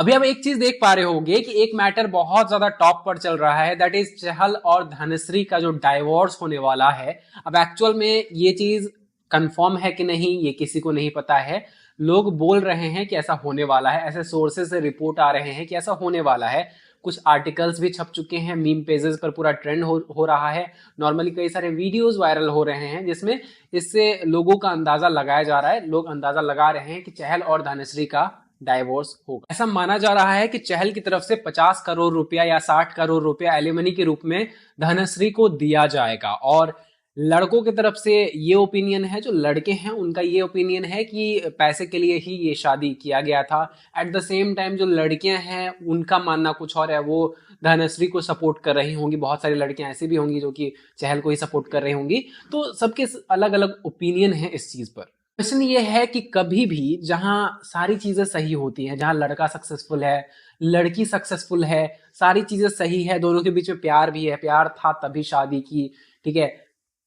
अभी आप एक चीज देख पा रहे होंगे कि एक मैटर बहुत ज्यादा टॉप पर चल रहा है, दैट इज चहल और धनश्री का जो डाइवोर्स होने वाला है। अब एक्चुअल में ये चीज कंफर्म है कि नहीं ये किसी को नहीं पता है। लोग बोल रहे हैं कि ऐसा होने वाला है, ऐसे सोर्सेज से रिपोर्ट आ रहे हैं कि ऐसा होने वाला है। कुछ आर्टिकल्स भी छप चुके हैं, मीम पेजेस पर पूरा ट्रेंड हो रहा है। नॉर्मली कई सारे वीडियोस वायरल हो रहे हैं जिसमें इससे लोगों का अंदाजा लगाया जा रहा है, लोग अंदाजा लगा रहे हैं कि चहल और धनश्री का डाइवोर्स होगा। ऐसा माना जा रहा है कि चहल की तरफ से 50 करोड़ रुपया या 60 करोड़ रुपया एलिमनी के रूप में धनश्री को दिया जाएगा। और लड़कों की तरफ से ये ओपिनियन है, जो लड़के हैं उनका ये ओपिनियन है कि पैसे के लिए ही ये शादी किया गया था। एट द सेम टाइम जो लड़कियां हैं उनका मानना कुछ और है, वो धनश्री को सपोर्ट कर रही होंगी। बहुत सारी लड़कियां ऐसी भी होंगी जो कि चहल को ही सपोर्ट कर रही होंगी। तो सबके अलग अलग ओपिनियन है इस चीज पर। क्वेश्चन ये है कि कभी भी जहां सारी चीजें सही होती हैं, जहां लड़का सक्सेसफुल है, लड़की सक्सेसफुल है, सारी चीजें सही है, दोनों के बीच में प्यार भी है, प्यार था तभी शादी की, ठीक है,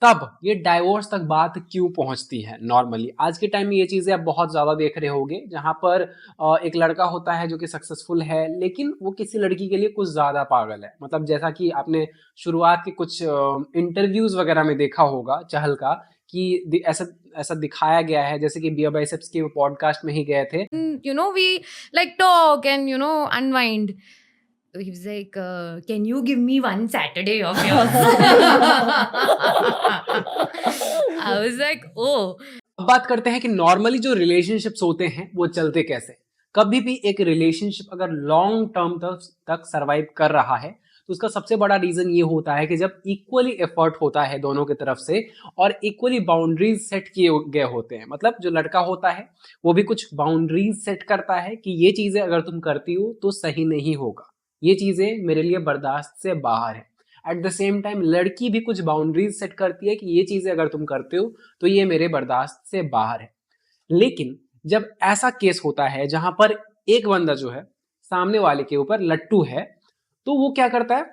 तब ये डाइवोर्स तक बात क्यों पहुंचती है। नॉर्मली आज के टाइम में ये चीजें आप बहुत ज्यादा देख रहे होंगे, जहां पर एक लड़का होता है जो कि सक्सेसफुल है, लेकिन वो किसी लड़की के लिए कुछ ज्यादा पागल है। मतलब जैसा कि आपने शुरुआत के कुछ इंटरव्यूज वगैरह में देखा होगा चहल का, कि ऐसा ऐसा दिखाया गया है, जैसे कि बियर बाइसेप्स के पॉडकास्ट में ही गए थे। We like talk and unwind. He was like, can you give me one Saturday of yours? I was like, oh. अब बात करते हैं कि नॉर्मली जो रिलेशनशिप्स होते हैं वो चलते कैसे। कभी भी एक रिलेशनशिप अगर लॉन्ग टर्म तक सरवाइव कर रहा है तो उसका सबसे बड़ा रीजन ये होता है कि जब इक्वली एफर्ट होता है दोनों की तरफ से और इक्वली बाउंड्रीज सेट किए गए होते हैं। मतलब जो लड़का होता है वो भी कुछ बाउंड्रीज सेट करता है कि ये चीजें अगर तुम करती हो तो सही नहीं होगा, ये चीजें मेरे लिए बर्दाश्त से बाहर है। एट द सेम टाइम लड़की भी कुछ बाउंड्रीज सेट करती है कि ये चीजें अगर तुम करते हो तो ये मेरे बर्दाश्त से बाहर है। लेकिन जब ऐसा केस होता है जहां पर एक बंदा जो है सामने वाले के ऊपर लट्टू है, तो वो क्या करता है,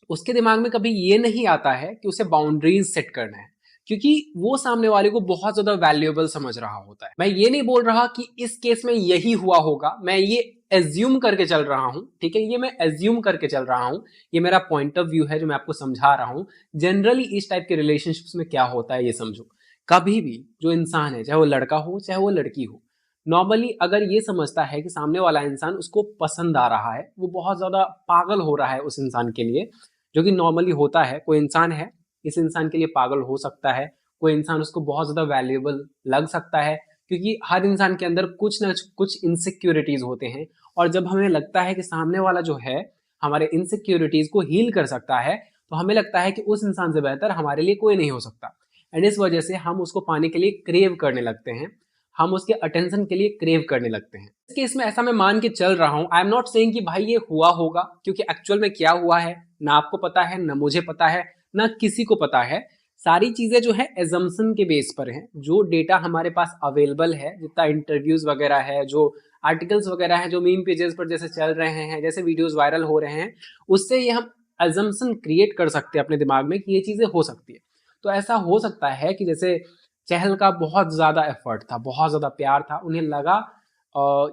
उसके दिमाग में कभी ये नहीं आता है कि उसे बाउंड्रीज सेट करना है, क्योंकि वो सामने वाले को बहुत ज्यादा वैल्यूएबल समझ रहा होता है। मैं ये नहीं बोल रहा कि इस केस में यही हुआ होगा, मैं ये एज्यूम करके चल रहा हूं, ठीक है, ये मैं एज्यूम करके चल रहा हूं, ये मेरा पॉइंट ऑफ व्यू है जो मैं आपको समझा रहा हूं। जनरली इस टाइप के रिलेशनशिप्स में क्या होता है ये समझो। कभी भी जो इंसान है, चाहे वो लड़का हो चाहे वो लड़की हो, नॉर्मली अगर ये समझता है कि सामने वाला इंसान उसको पसंद आ रहा है, वो बहुत ज्यादा पागल हो रहा है उस इंसान के लिए, जो कि नॉर्मली होता है। कोई इंसान है, इस इंसान के लिए पागल हो सकता है, कोई इंसान उसको बहुत ज्यादा वैल्यूएबल लग सकता है, क्योंकि हर इंसान के अंदर कुछ ना कुछ इनसिक्योरिटीज होते हैं। और जब हमें लगता है कि सामने वाला जो है हमारे इनसिक्योरिटीज को हील कर सकता है, तो हमें लगता है कि उस इंसान से बेहतर हमारे लिए कोई नहीं हो सकता। एंड इस वजह से हम उसको पाने के लिए क्रेव करने लगते हैं, हम उसके अटेंशन के लिए क्रेव करने लगते हैं। इस केस में ऐसा मैं मान के चल रहा हूं, आई एम नॉट सेइंग कि भाई ये हुआ होगा, क्योंकि एक्चुअल में क्या हुआ है ना आपको पता है, ना मुझे पता है, ना किसी को पता है। सारी चीजें जो है एजम्पशन के बेस पर हैं। जो डेटा हमारे पास अवेलेबल है, जितना इंटरव्यूज वगैरह है, जो आर्टिकल्स वगैरह है, जो मीम पेजेस पर जैसे चल रहे हैं, जैसे वीडियोस वायरल हो रहे हैं, उससे ये हम एजम्पशन क्रिएट कर सकते हैं अपने दिमाग में कि ये चीजें हो सकती है। तो ऐसा हो सकता है कि जैसे चहल का बहुत ज्यादा एफर्ट था, बहुत ज्यादा प्यार था, उन्हें लगा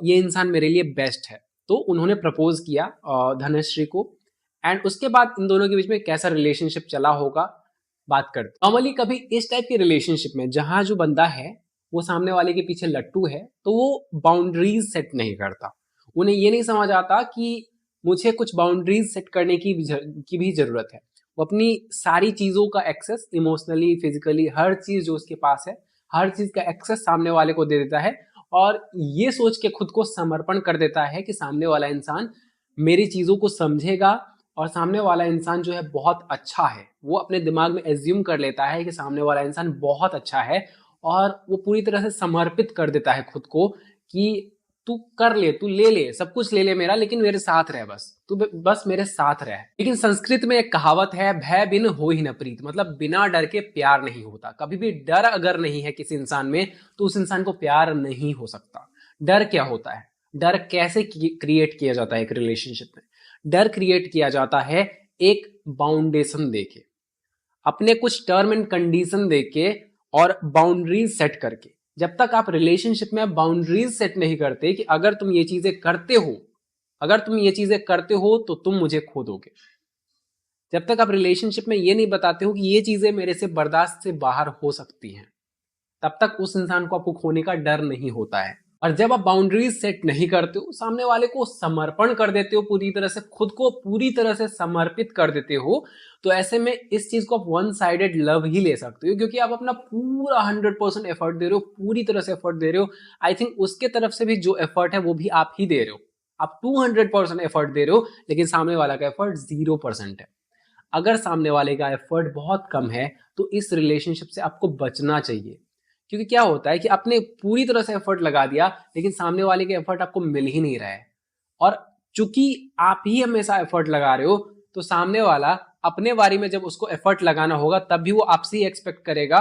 ये इंसान मेरे लिए बेस्ट है, तो उन्होंने प्रपोज किया धनश्री को। एंड उसके बाद इन दोनों के बीच में कैसा रिलेशनशिप चला होगा बात करते। नॉर्मली कभी इस टाइप की रिलेशनशिप में जहां जो बंदा है वो सामने वाले के पीछे लट्टू है, तो वो बाउंड्रीज सेट नहीं करता। उन्हें ये नहीं समझ आता कि मुझे कुछ बाउंड्रीज सेट करने की भी जरूरत है। वो अपनी सारी चीजों का एक्सेस, इमोशनली फिजिकली हर चीज जो उसके पास है, हर चीज का एक्सेस सामने वाले को दे देता है। और ये सोच के खुद को समर्पण कर देता है कि सामने वाला इंसान मेरी चीजों को समझेगा, और सामने वाला इंसान जो है बहुत अच्छा है। वो अपने दिमाग में एज्यूम कर लेता है कि सामने वाला इंसान बहुत अच्छा है, और वो पूरी तरह से समर्पित कर देता है खुद को कि तू कर ले, तू ले ले, सब कुछ ले ले मेरा, लेकिन मेरे साथ रह, बस तू बस मेरे साथ रह। लेकिन संस्कृत में एक कहावत है, भय बिन हो ही न प्रीत, मतलब बिना डर के प्यार नहीं होता। कभी भी डर अगर नहीं है किसी इंसान में तो उस इंसान को प्यार नहीं हो सकता। डर क्या होता है, डर कैसे क्रिएट किया जाता है एक रिलेशनशिप में? डर क्रिएट किया जाता है एक बाउंडेशन देके, अपने कुछ टर्म एंड कंडीशन देके और बाउंड्रीज सेट करके। जब तक आप रिलेशनशिप में बाउंड्रीज सेट नहीं करते कि अगर तुम ये चीजें करते हो अगर तुम ये चीजें करते हो तो तुम मुझे खो दोगे। जब तक आप रिलेशनशिप में ये नहीं बताते हो कि ये चीजें मेरे से बर्दाश्त से बाहर हो सकती हैं, तब तक उस इंसान को आपको खोने का डर नहीं होता है। और जब आप बाउंड्रीज सेट नहीं करते हो, सामने वाले को समर्पण कर देते हो, पूरी तरह से खुद को पूरी तरह से समर्पित कर देते हो, तो ऐसे में इस चीज को आप वन साइडेड लव ही ले सकते हो, क्योंकि आप अपना पूरा 100% एफर्ट दे रहे हो, पूरी तरह से एफर्ट दे रहे हो। आई थिंक उसके तरफ से भी जो एफर्ट है वो भी आप ही दे रहे हो। आप 200% एफर्ट दे रहे हो, लेकिन सामने वाला का एफर्ट 0% है। अगर सामने वाले का एफर्ट बहुत कम है तो इस रिलेशनशिप से आपको बचना चाहिए, क्योंकि क्या होता है कि आपने पूरी तरह से एफर्ट लगा दिया, लेकिन सामने वाले के एफर्ट आपको मिल ही नहीं रहा है। और चूंकि आप ही हमेशा एफर्ट लगा रहे हो, तो सामने वाला अपने बारी में जब उसको एफर्ट लगाना होगा तब भी वो आपसे ही एक्सपेक्ट करेगा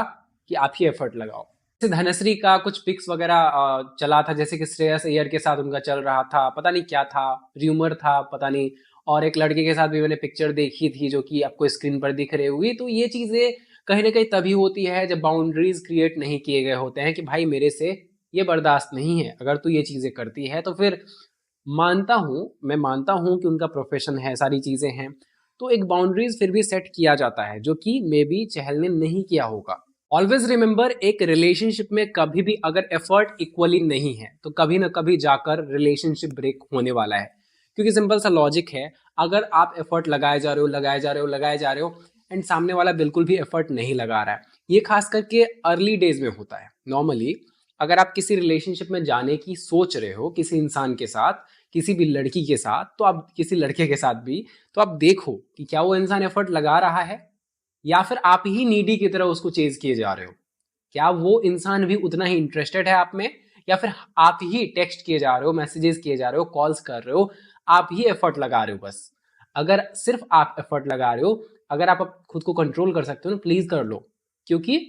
कि आप ही एफर्ट लगाओ। जैसे धनश्री का कुछ पिक्स वगैरह चला था, जैसे कि श्रेयस अय्यर के साथ उनका चल रहा था, पता नहीं क्या था, र्यूमर था पता नहीं, और एक लड़के के साथ भी मैंने पिक्चर देखी थी जो कि आपको स्क्रीन पर दिख रही हुई। तो ये चीजें कहीं ना कहीं तभी होती है जब बाउंड्रीज क्रिएट नहीं किए गए होते हैं कि भाई मेरे से ये बर्दाश्त नहीं है, अगर तू ये चीजें करती है तो फिर मैं मानता हूं कि उनका प्रोफेशन है, सारी चीजें हैं, तो एक बाउंड्रीज फिर भी सेट किया जाता है जो कि मे बी चहल ने नहीं किया होगा। ऑलवेज रिमेंबर, एक रिलेशनशिप में कभी भी अगर एफर्ट इक्वली नहीं है तो कभी ना कभी जाकर रिलेशनशिप ब्रेक होने वाला है, क्योंकि सिंपल सा लॉजिक है। अगर आप एफर्ट लगाए जा रहे हो, लगाए जा रहे हो, लगाए जा रहे हो, एंड सामने वाला बिल्कुल भी एफर्ट नहीं लगा रहा है, ये खास करके अर्ली डेज में होता है। नॉर्मली अगर आप किसी रिलेशनशिप में जाने की सोच रहे हो किसी इंसान के साथ, किसी भी लड़की के साथ, तो आप किसी लड़के के साथ भी, तो आप देखो कि क्या वो इंसान एफर्ट लगा रहा है या फिर आप ही नीडी की तरह उसको चेज किए जा रहे हो। क्या वो इंसान भी उतना ही इंटरेस्टेड है आप में, या फिर आप ही टेक्स्ट किए जा रहे हो, मैसेजेस किए जा रहे हो, कॉल्स कर रहे हो, आप ही एफर्ट लगा रहे हो बस। अगर सिर्फ आप एफर्ट लगा रहे हो, अगर आप खुद को कंट्रोल कर सकते हो ना, प्लीज कर लो, क्योंकि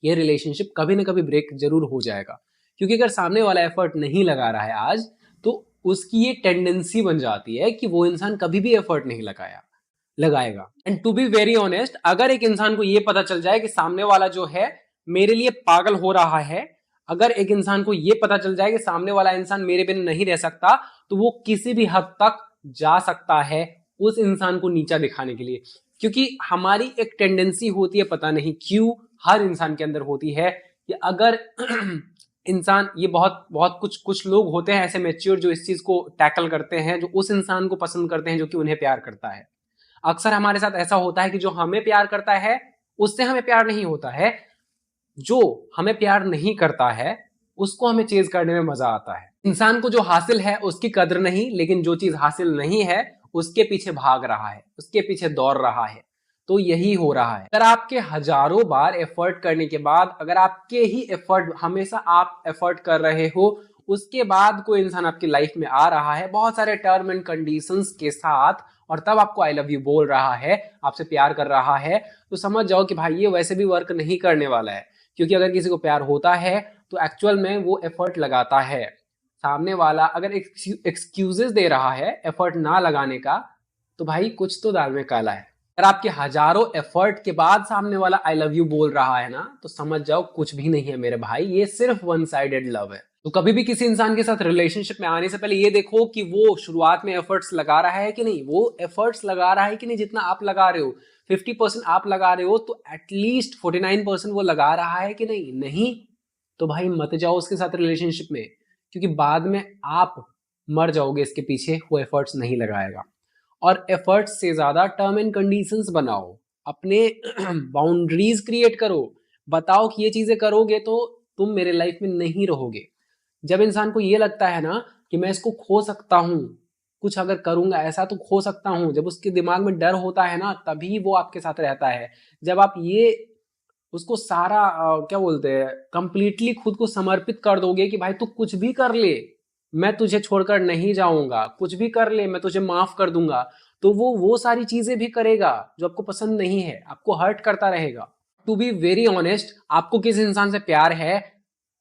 ये रिलेशनशिप कभी ना कभी ब्रेक जरूर हो जाएगा। क्योंकि अगर सामने वाला एफर्ट नहीं लगा रहा है आज, तो उसकी ये टेंडेंसी बन जाती है कि वो इंसान कभी भी एफर्ट नहीं लगाएगा। And to be very honest, अगर एक इंसान को ये पता चल जाए कि सामने वाला जो है मेरे लिए पागल हो रहा है, अगर एक इंसान को ये पता चल जाए कि सामने वाला इंसान मेरे बिना नहीं रह सकता, तो वो किसी भी हद तक जा सकता है उस इंसान को नीचा दिखाने के लिए। क्योंकि हमारी एक टेंडेंसी होती है, पता नहीं क्यों हर इंसान के अंदर होती है, कि अगर इंसान, ये बहुत बहुत कुछ लोग होते हैं ऐसे मैच्योर जो इस चीज को टैकल करते हैं, जो उस इंसान को पसंद करते हैं जो कि उन्हें प्यार करता है। अक्सर हमारे साथ ऐसा होता है कि जो हमें प्यार करता है उससे हमें प्यार नहीं होता है, जो हमें प्यार नहीं करता है उसको हमें चेज करने में मजा आता है। इंसान को जो हासिल है उसकी कद्र नहीं, लेकिन जो चीज हासिल नहीं है उसके पीछे भाग रहा है, उसके पीछे दौड़ रहा है। तो यही हो रहा है। अगर आपके हजारों बार एफर्ट करने के बाद, अगर आपके ही एफर्ट हमेशा आप एफर्ट कर रहे हो, उसके बाद कोई इंसान आपकी लाइफ में आ रहा है बहुत सारे टर्म एंड कंडीशंस के साथ, और तब आपको आई लव यू बोल रहा है, आपसे प्यार कर रहा है, तो समझ जाओ कि भाई ये वैसे भी वर्क नहीं करने वाला है। क्योंकि अगर किसी को प्यार होता है तो एक्चुअल में वो एफर्ट लगाता है। सामने वाला अगर एक्सक्यूजेस दे रहा है एफर्ट ना लगाने का, तो भाई कुछ तो दाल में काला है। अगर आपके हजारों एफर्ट के बाद सामने वाला आई लव यू बोल रहा है ना, तो समझ जाओ कुछ भी नहीं है मेरे भाई, ये सिर्फ वन साइडेड लव है। तो कभी भी किसी इंसान के साथ रिलेशनशिप में आने से पहले ये देखो कि वो शुरुआत में एफर्ट्स लगा रहा है कि नहीं, वो एफर्ट्स लगा रहा है कि नहीं। जितना आप लगा रहे हो, 50% आप लगा रहे हो, तो एटलीस्ट 49% वो लगा रहा है कि नहीं। नहीं तो भाई मत जाओ उसके साथ रिलेशनशिप में, क्योंकि बाद में आप मर जाओगे इसके पीछे, वो एफर्ट्स नहीं लगाएगा। और एफर्ट्स से ज्यादा टर्म एंड कंडीशंस बनाओ, अपने बाउंड्रीज क्रिएट करो, बताओ कि ये चीजें करोगे तो तुम मेरे लाइफ में नहीं रहोगे। जब इंसान को ये लगता है ना कि मैं इसको खो सकता हूं, कुछ अगर करूंगा ऐसा तो खो सकता हूं, जब उसके दिमाग में डर होता है ना, तभी वो आपके साथ रहता है। जब आप ये उसको सारा क्या बोलते हैं, कंप्लीटली खुद को समर्पित कर दोगे कि भाई तू कुछ भी कर ले, मैं तुझे छोड़कर नहीं जाऊंगा, कुछ भी कर ले मैं तुझे माफ कर दूंगा, तो वो सारी चीजें भी करेगा जो आपको पसंद नहीं है, आपको हर्ट करता रहेगा। टू बी वेरी ऑनेस्ट, आपको किस इंसान से प्यार है,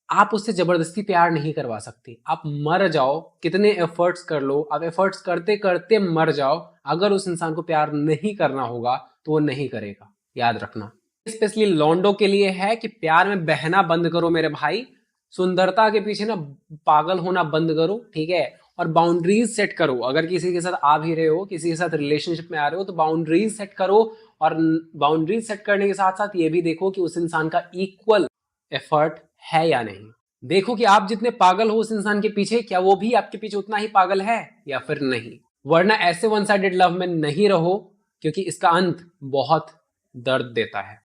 आप उससे जबरदस्ती प्यार नहीं करवा सकते। आप मर जाओ, कितने एफर्ट्स कर लो, आप एफर्ट्स करते करते मर जाओ, अगर उस इंसान को प्यार नहीं करना होगा तो वो नहीं करेगा, याद रखना। स्पेशली लॉन्डो के लिए है कि प्यार में बहना बंद करो मेरे भाई, सुंदरता के पीछे ना पागल होना बंद करो, ठीक है। और बाउंड्रीज सेट करो। अगर किसी के साथ आ भी रहे हो, किसी के साथ रिलेशनशिप में आ रहे हो, तो बाउंड्रीज सेट करो। और बाउंड्रीज सेट करने के साथ साथ ये भी देखो कि उस इंसान का इक्वल एफर्ट है या नहीं। देखो कि आप जितने पागल हो उस इंसान के पीछे, क्या वो भी आपके पीछे उतना ही पागल है या फिर नहीं। वरना ऐसे वन साइडेड लव में नहीं रहो, क्योंकि इसका अंत बहुत दर्द देता है।